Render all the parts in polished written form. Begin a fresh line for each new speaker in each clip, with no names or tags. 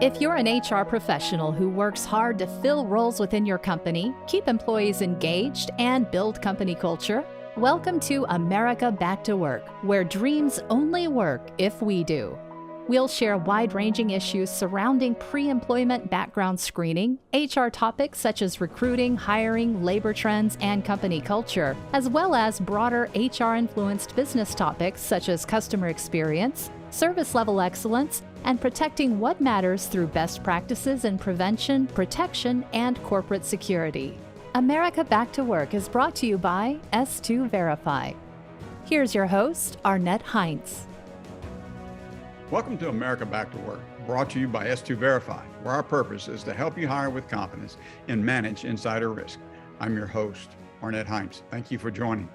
If you're an HR professional who works hard to fill roles within your company, keep employees engaged, and build company culture, welcome to America Back to Work, where dreams only work if we do. We'll share wide-ranging issues surrounding pre-employment background screening, HR topics such as recruiting, hiring, labor trends, and company culture, as well as broader HR-influenced business topics such as customer experience, service level excellence, and protecting what matters through best practices in prevention, protection, and corporate security. America Back to Work is brought to you by S2 Verify. Here's your host, Arnette Heintze.
Welcome to America Back to Work, brought to you by S2 Verify, where our purpose is to help you hire with confidence and manage insider risk. I'm your host, Arnette Heintze. Thank you for joining.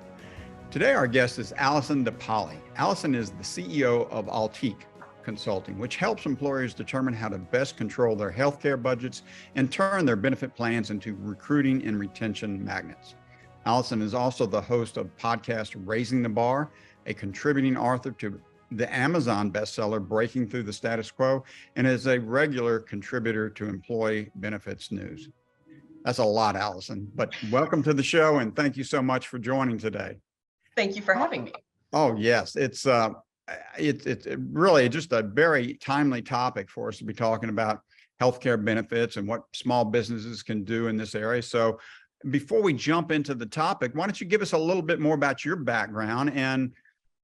Today, our guest is Allison De Paoli. Allison is the CEO of Altiqe Consulting, which helps employers determine how to best control their healthcare budgets and turn their benefit plans into recruiting and retention magnets. Allison is also the host of podcast Raising the Bar, a contributing author to the Amazon bestseller Breaking Through the Status Quo, and is a regular contributor to Employee Benefits News. That's a lot, Allison, but welcome to the show and thank you so much for joining today.
Thank you for having me.
Oh, yes. It's really just a very timely topic for us to be talking about healthcare benefits and what small businesses can do in this area. So before we jump into the topic, why don't you give us a little bit more about your background and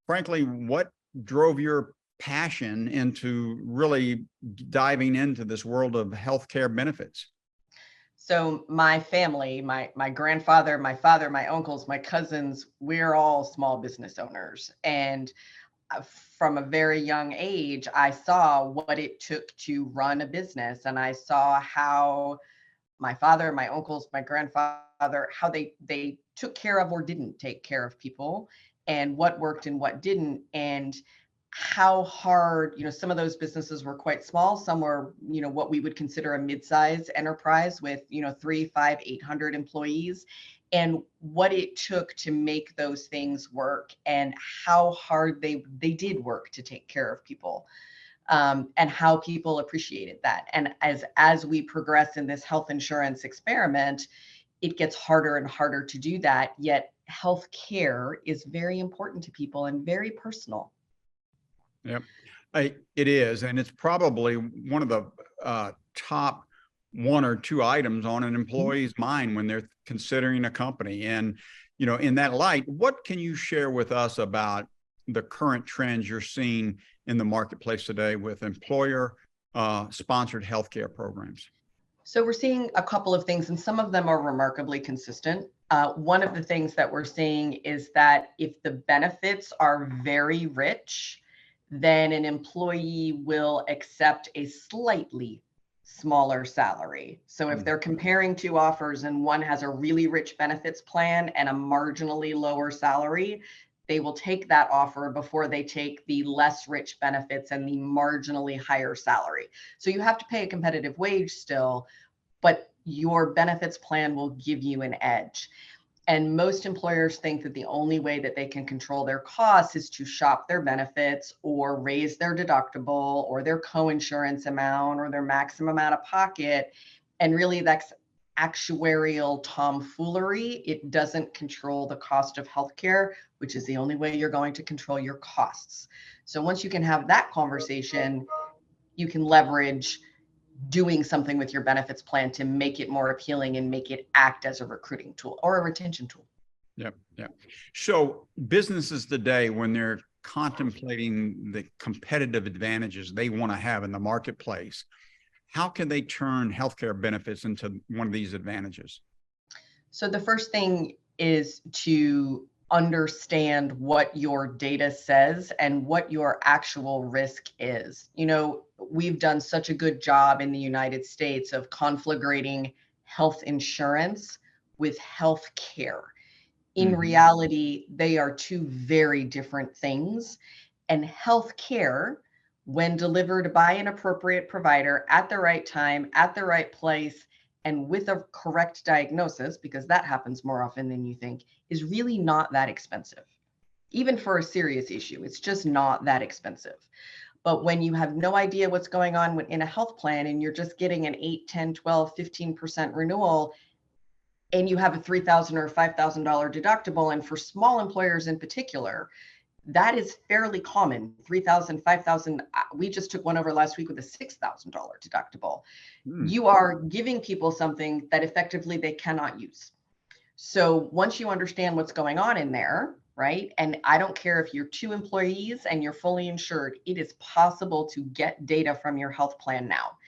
frankly, what drove your passion into really diving into this world of healthcare benefits?
So my family, my grandfather, my father, my uncles, my cousins, we're all small business owners. And from a very young age, I saw what it took to run a business. And I saw how my father, my uncles, my grandfather, how they took care of or didn't take care of people and what worked and what didn't. And how hard, some of those businesses were quite small. Some were, what we would consider a mid-size enterprise with, 3, 5, 800 employees, and what it took to make those things work and how hard they did work to take care of people, and how people appreciated that. And as we progress in this health insurance experiment, it gets harder and harder to do that. Yet health care is very important to people and very personal.
Yep, it is. And it's probably one of the top 1 or 2 items on an employee's mind when they're considering a company. And, in that light, what can you share with us about the current trends you're seeing in the marketplace today with employer sponsored healthcare programs?
So we're seeing a couple of things, and some of them are remarkably consistent. One of the things that we're seeing is that if the benefits are very rich, then an employee will accept a slightly smaller salary. So if they're comparing 2 offers and one has a really rich benefits plan and a marginally lower salary, they will take that offer before they take the less rich benefits and the marginally higher salary. So you have to pay a competitive wage still, but your benefits plan will give you an edge. And most employers think that the only way that they can control their costs is to shop their benefits or raise their deductible or their co-insurance amount or their maximum out of pocket. And really that's actuarial tomfoolery. It doesn't control the cost of healthcare, which is the only way you're going to control your costs. So once you can have that conversation, you can leverage doing something with your benefits plan to make it more appealing and make it act as a recruiting tool or a retention tool.
Yep. So businesses today, when they're contemplating the competitive advantages they want to have in the marketplace, how can they turn healthcare benefits into one of these advantages?
So the first thing is to understand what your data says and what your actual risk is. We've done such a good job in the United States of conflagrating health insurance with health care. In reality, they are 2 very different things. And health care, when delivered by an appropriate provider at the right time, at the right place, and with a correct diagnosis, because that happens more often than you think, is really not that expensive. Even for a serious issue, it's just not that expensive. But when you have no idea what's going on in a health plan and you're just getting an 8, 10, 12, 15% renewal, and you have a $3,000 or $5,000 deductible, and for small employers in particular, that is fairly common. 3,000, 5,000. We just took one over last week with a $6,000 deductible. You are giving people something that effectively they cannot use. So once you understand what's going on in there, right? And I don't care if you're 2 employees and you're fully insured, it is possible to get data from your health plan now.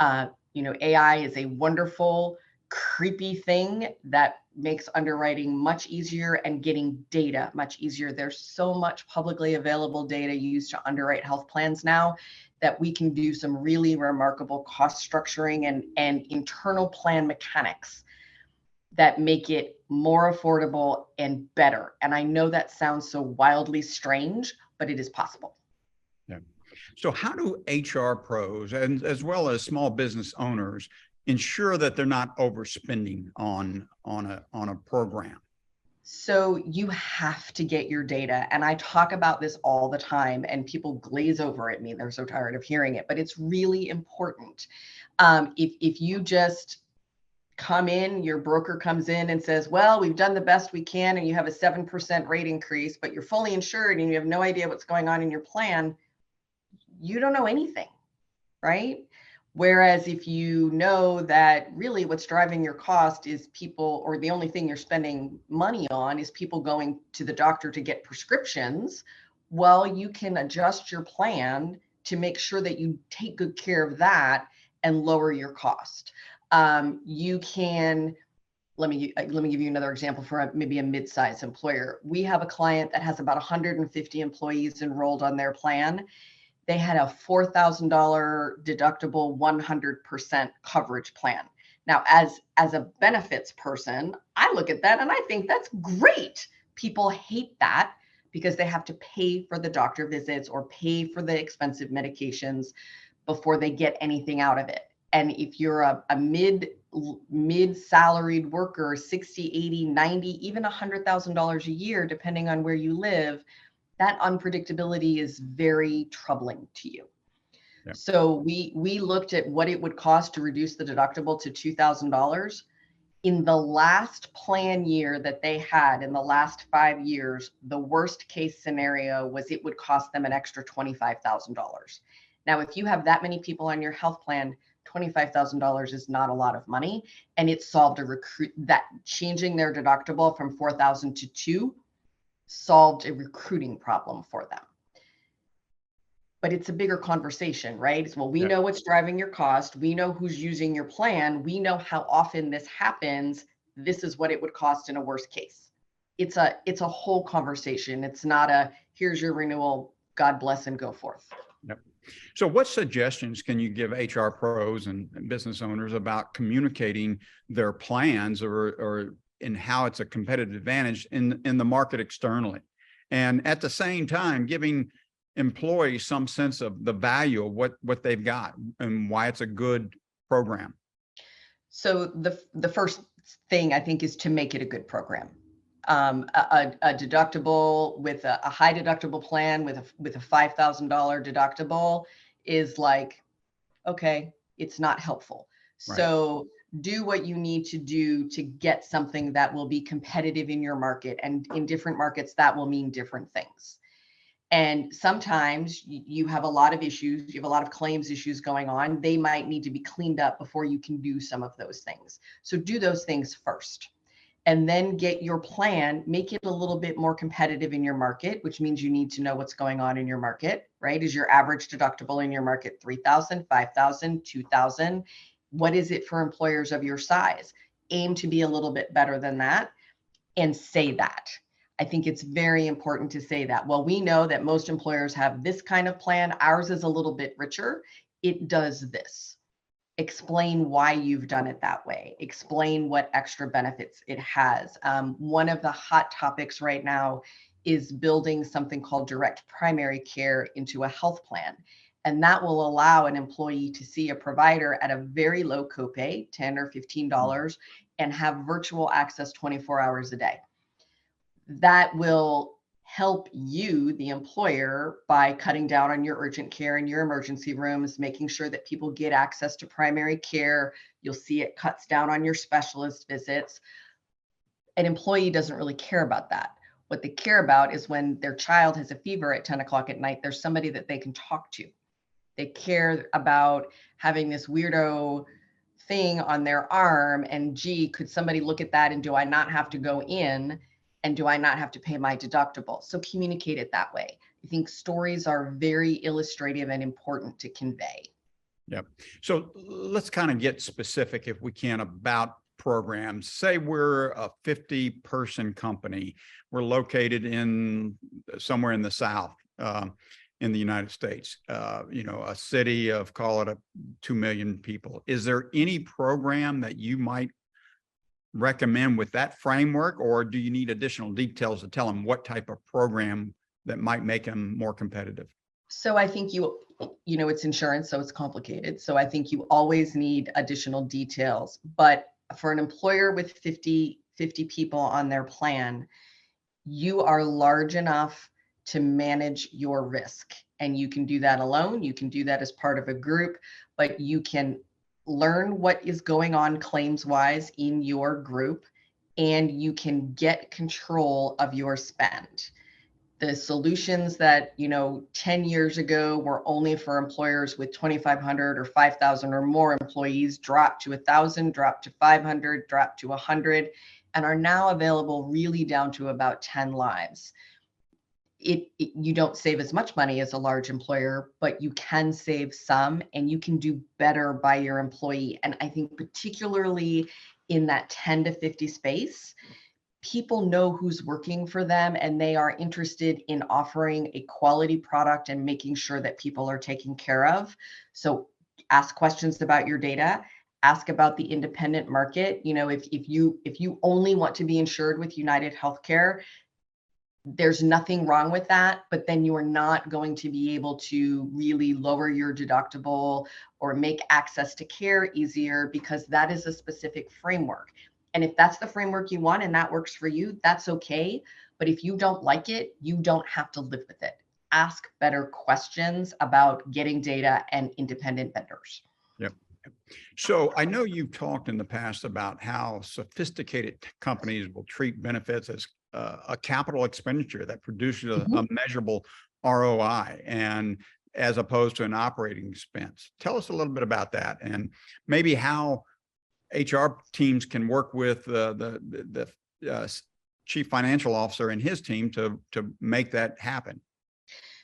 AI is a wonderful, creepy thing that makes underwriting much easier and getting data much easier. There's so much publicly available data used to underwrite health plans now that we can do some really remarkable cost structuring and internal plan mechanics that make it more affordable and better. And I know that sounds so wildly strange, but it is possible.
Yeah. So how do HR pros and as well as small business owners ensure that they're not overspending on a program?
So you have to get your data. And I talk about this all the time and people glaze over at me. They're so tired of hearing it, but it's really important. If you just come in, your broker comes in and says, well, we've done the best we can, and you have a 7% rate increase, but you're fully insured and you have no idea what's going on in your plan, you don't know anything, right? Whereas if you know that really what's driving your cost is people, or the only thing you're spending money on is people going to the doctor to get prescriptions, well, you can adjust your plan to make sure that you take good care of that and lower your cost. You can, let me give you another example for maybe a mid-sized employer. We have a client that has about 150 employees enrolled on their plan. They had a $4,000 deductible 100% coverage plan. Now, as a benefits person, I look at that and I think that's great. People hate that because they have to pay for the doctor visits or pay for the expensive medications before they get anything out of it. And if you're a mid-salaried worker, 60, 80, 90, even $100,000 a year, depending on where you live, that unpredictability is very troubling to you. Yep. So we looked at what it would cost to reduce the deductible to $2,000. In the last plan year that they had in the last 5 years, the worst case scenario was it would cost them an extra $25,000. Now, if you have that many people on your health plan, $25,000 is not a lot of money. And it solved that changing their deductible from 4,000 to 2 solved a recruiting problem for them. But it's a bigger conversation, right? It's, well, we know what's driving your cost. We know who's using your plan. We know how often this happens. This is what it would cost in a worst case. It's a whole conversation. It's not a, here's your renewal, God bless and go forth.
Yep. So what suggestions can you give HR pros and business owners about communicating their plans or in how it's a competitive advantage in the market externally? And at the same time, giving employees some sense of the value of what they've got and why it's a good program. So
the first thing I think is to make it a good program. A deductible with a high deductible plan with a $5,000 deductible is like, okay, it's not helpful. Right. So do what you need to do to get something that will be competitive in your market, and in different markets that will mean different things. And sometimes you have a lot of issues, you have a lot of claims issues going on. They might need to be cleaned up before you can do some of those things. So do those things first. And then get your plan, make it a little bit more competitive in your market, which means you need to know what's going on in your market, right? Is your average deductible in your market $3,000, $5,000, $2,000? What is it for employers of your size? Aim to be a little bit better than that and say that. I think it's very important to say that. Well, we know that most employers have this kind of plan. Ours is a little bit richer. It does this. Explain why you've done it that way. Explain what extra benefits it has. One of the hot topics right now is building something called direct primary care into a health plan. And that will allow an employee to see a provider at a very low copay, $10 or $15, and have virtual access 24 hours a day. That will help you, the employer, by cutting down on your urgent care and your emergency rooms, making sure that people get access to primary care. You'll see it cuts down on your specialist visits. An employee doesn't really care about that. What they care about is when their child has a fever at 10 o'clock at night, there's somebody that they can talk to. They care about having this weirdo thing on their arm, and gee, could somebody look at that, and do I not have to go in, and do I not have to pay my deductible? So communicate it that way. I think stories are very illustrative and important to convey.
Yep. So let's kind of get specific, if we can, about programs. Say we're a 50-person company. We're located in somewhere in the South, in the United States, a city of, call it 2 million people. Is there any program that you might recommend with that framework, or do you need additional details to tell them what type of program that might make them more competitive?
So I think it's insurance, so it's complicated. So I think you always need additional details. But for an employer with 50 people on their plan, you are large enough to manage your risk. And you can do that alone. You can do that as part of a group, but you can learn what is going on claims wise in your group, and you can get control of your spend. The solutions that 10 years ago were only for employers with 2,500 or 5,000 or more employees dropped to 1,000, dropped to 500, dropped to 100, and are now available really down to about 10 lives. You don't save as much money as a large employer, but you can save some, and you can do better by your employee. And I think particularly in that 10 to 50 space, people know who's working for them, and they are interested in offering a quality product and making sure that people are taken care of. So ask questions about your data, ask about the independent market. If you only want to be insured with United Healthcare, there's nothing wrong with that, but then you are not going to be able to really lower your deductible or make access to care easier, because that is a specific framework. And if that's the framework you want and that works for you, that's okay. But if you don't like it, you don't have to live with it. Ask better questions about getting data and independent vendors.
Yep. So I know you've talked in the past about how sophisticated companies will treat benefits as a capital expenditure that produces a measurable ROI, and as opposed to an operating expense. Tell us a little bit about that, and maybe how HR teams can work with the chief financial officer and his team to make that happen.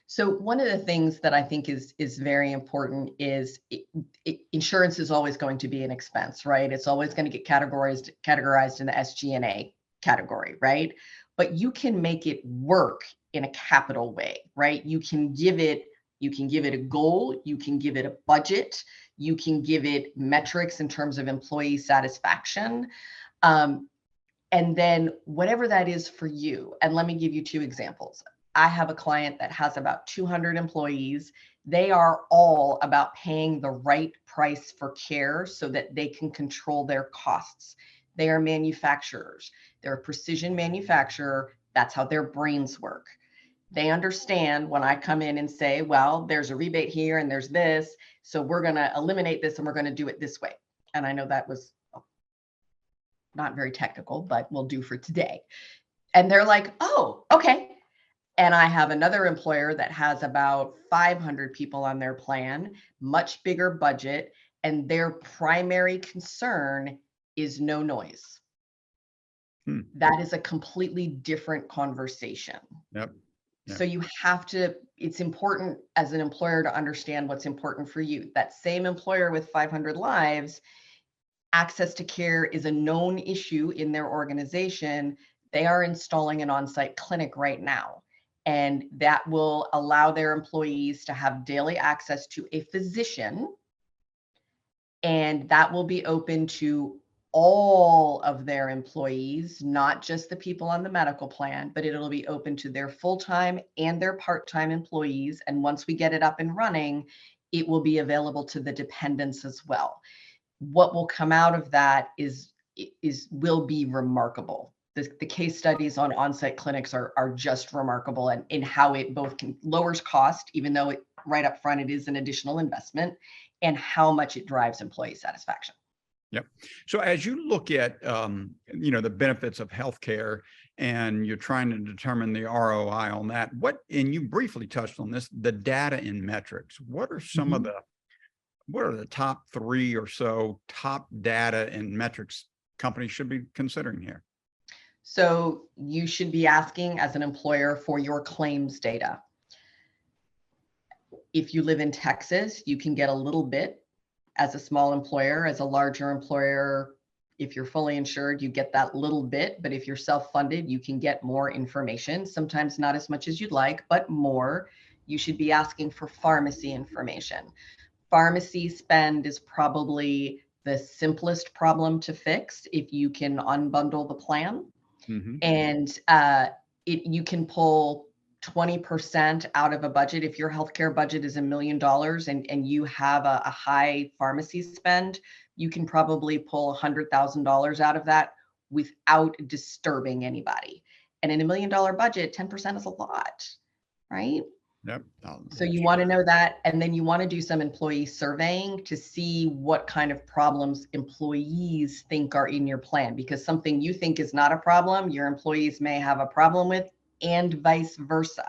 So one of the things that I think is very important is insurance is always going to be an expense, right? It's always going to get categorized in the SG&A category, right? But you can make it work in a capital way, right? You can give it a goal, you can give it a budget, you can give it metrics in terms of employee satisfaction. And then whatever that is for you. And let me give you 2 examples. I have a client that has about 200 employees. They are all about paying the right price for care so that they can control their costs. They are manufacturers. They're a precision manufacturer. That's how their brains work. They understand when I come in and say, well, there's a rebate here and there's this, so we're going to eliminate this and we're going to do it this way. And I know that was not very technical, but we'll do for today. And they're like, oh, okay. And I have another employer that has about 500 people on their plan, much bigger budget, and their primary concern is no noise. That is a completely different conversation.
Yep.
So you have to, it's important as an employer to understand what's important for you. That same employer with 500 lives, access to care is a known issue in their organization. They are installing an on-site clinic right now, and that will allow their employees to have daily access to a physician, and that will be open to all of their employees, not just the people on the medical plan, but it'll be open to their full-time and their part-time employees. And once we get it up and running, it will be available to the dependents as well. What will come out of that will be remarkable. the case studies on on-site clinics are just remarkable, and in how it both lowers cost, even though right up front it is an additional investment, and how much it drives employee satisfaction.
Yep. So as you look at, the benefits of healthcare, and you're trying to determine the ROI on that, and you briefly touched on this, the data and metrics, what are some of what are the top 3 or so top data and metrics companies should be considering here?
So you should be asking as an employer for your claims data. If you live in Texas, you can get a little bit as a small employer. As a larger employer, if you're fully insured, you get that little bit. But if you're self-funded, you can get more information, sometimes not as much as you'd like, but more. You should be asking for pharmacy information. Pharmacy spend is probably the simplest problem to fix if you can unbundle the plan. And you can pull 20% out of a budget. If your healthcare budget is $1 million and you have a high pharmacy spend, you can probably pull $100,000 out of that without disturbing anybody. And in $1 million budget, 10% is a lot, right?
Yep.
So you want to know that, and then you want to do some employee surveying to see what kind of problems employees think are in your plan, because something you think is not a problem, your employees may have a problem with, and vice versa.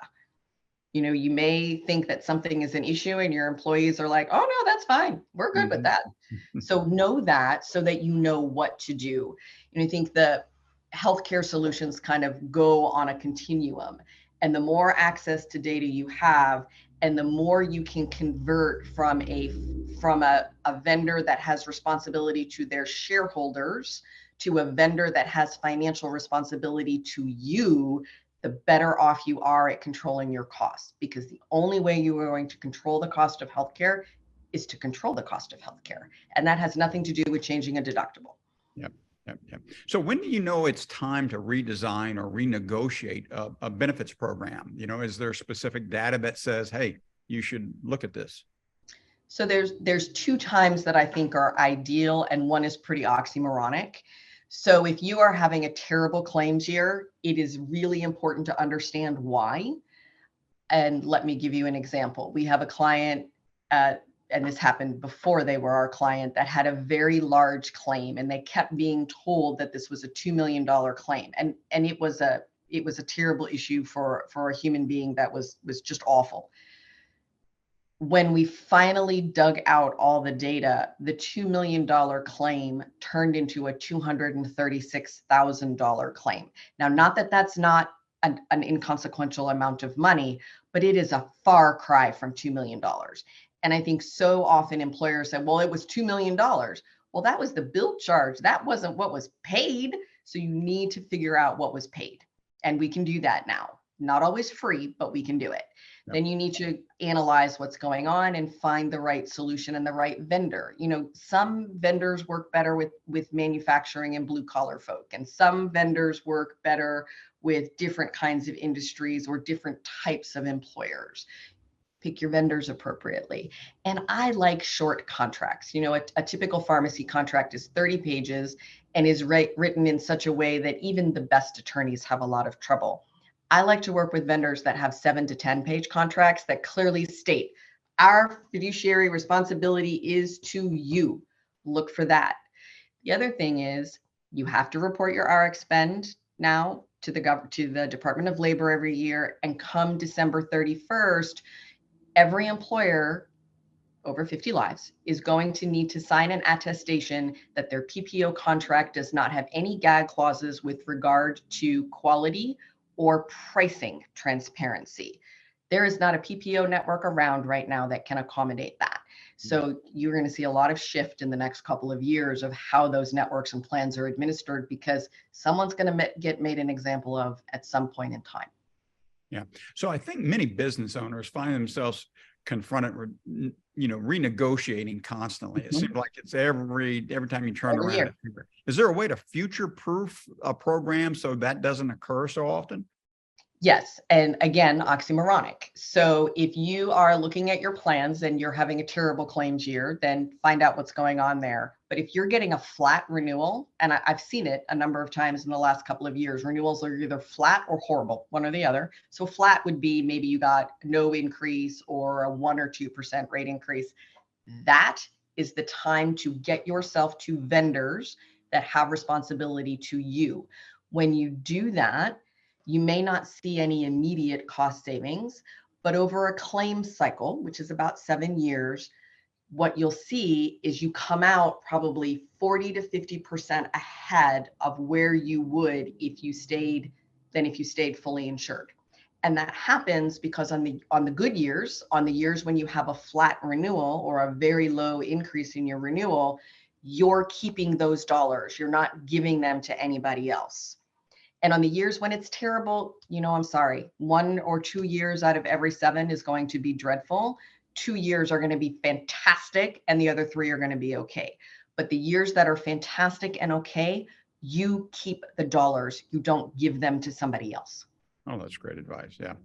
You may think that something is an issue and your employees are like, oh no, that's fine, we're good with that. So know that, so that you know what to do. I think the healthcare solutions kind of go on a continuum. And the more access to data you have, and the more you can convert from a vendor that has responsibility to their shareholders to a vendor that has financial responsibility to you, the better off you are at controlling your costs. Because the only way you are going to control the cost of healthcare is to control the cost of healthcare. And that has nothing to do with changing a deductible.
Yep. So when do you know it's time to redesign or renegotiate a benefits program? Is there specific data that says, hey, you should look at this?
So there's 2 times that I think are ideal, and one is pretty oxymoronic. So if you are having a terrible claims year, it is really important to understand why. And let me give you an example. We have a client, and this happened before they were our client, that had a very large claim, and they kept being told that this was a $2 million claim. And it was a terrible issue for a human being that was just awful. When we finally dug out all the data, the $2 million claim turned into a $236,000 claim. Now, not that that's not an inconsequential amount of money, but it is a far cry from $2 million. And I think so often employers say, well, it was $2 million. Well, that was the bill charge. That wasn't what was paid. So you need to figure out what was paid. And we can do that now. Not always free, but we can do it. Yep. Then you need to analyze what's going on and find the right solution and the right vendor. Some vendors work better with manufacturing and blue collar folk, and some vendors work better with different kinds of industries or different types of employers. Pick your vendors appropriately. And I like short contracts. A typical pharmacy contract is 30 pages and is written in such a way that even the best attorneys have a lot of trouble. I like to work with vendors that have 7 to 10 page contracts that clearly state our fiduciary responsibility is to you. Look for that. The other thing is you have to report your RX spend now to the Department of Labor every year, and come December 31st, every employer over 50 lives is going to need to sign an attestation that their PPO contract does not have any gag clauses with regard to quality or pricing transparency. There is not a PPO network around right now that can accommodate that. So you're going to see a lot of shift in the next couple of years of how those networks and plans are administered, because someone's going to get made an example of at some point in time.
Yeah. So I think many business owners find themselves confronted with, renegotiating constantly. It seems like it's every time you turn around.
Year.
Is there a way to future-proof a program so that doesn't occur so often?
Yes. And again, oxymoronic. So if you are looking at your plans and you're having a terrible claims year, then find out what's going on there. But if you're getting a flat renewal, and I've seen it a number of times in the last couple of years, renewals are either flat or horrible, one or the other. So flat would be maybe you got no increase or a 1 or 2% rate increase. That is the time to get yourself to vendors that have responsibility to you. When you do that, you may not see any immediate cost savings, but over a claim cycle, which is about 7 years, what you'll see is you come out probably 40 to 50% ahead of where you would if you stayed fully insured. And that happens because on the good years, on the years when you have a flat renewal or a very low increase in your renewal, you're keeping those dollars. You're not giving them to anybody else. And on the years when it's terrible, I'm sorry, 1 or 2 years out of every 7 is going to be dreadful. 2 years are going to be fantastic, and the other 3 are going to be okay. But the years that are fantastic and okay, you keep the dollars. You don't give them to somebody else.
Oh, that's great advice. Yeah.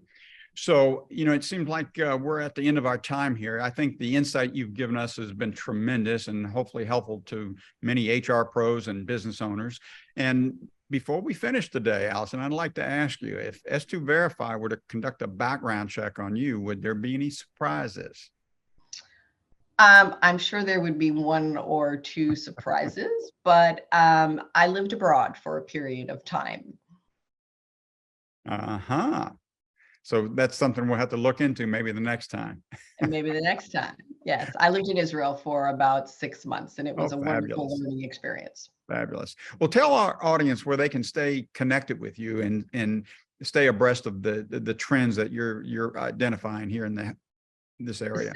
So, it seems like we're at the end of our time here. I think the insight you've given us has been tremendous and hopefully helpful to many HR pros and business owners. And before we finish today, Allison, I'd like to ask you, if S2 Verify were to conduct a background check on you, would there be any surprises?
I'm sure there would be 1 or 2 surprises, but I lived abroad for a period of time.
Uh-huh. So that's something we'll have to look into maybe the next time.
And maybe the next time. Yes. I lived in Israel for about 6 months, and it was a wonderful learning experience.
Fabulous. Well, tell our audience where they can stay connected with you and stay abreast of the trends that you're identifying here in this area.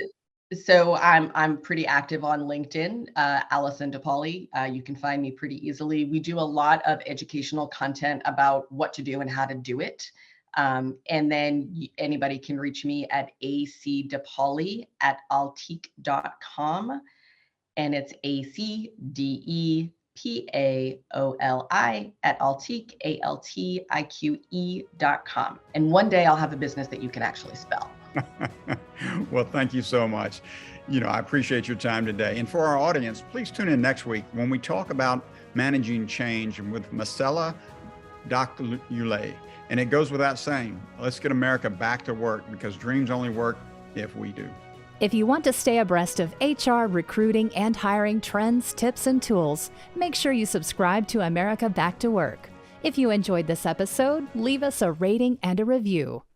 So I'm pretty active on LinkedIn, Allison De Paoli. You can find me pretty easily. We do a lot of educational content about what to do and how to do it. And then anybody can reach me at acdepaoli@altiqe.com. And it's ACDEPAOLI at Altiqe, ALTIQE.com. And one day I'll have a business that you can actually spell.
Well, thank you so much. I appreciate your time today. And for our audience, please tune in next week when we talk about managing change with Marcella Doctulay. And it goes without saying, let's get America back to work, because dreams only work if we do.
If you want to stay abreast of HR, recruiting, and hiring trends, tips, and tools, make sure you subscribe to America Back to Work. If you enjoyed this episode, leave us a rating and a review.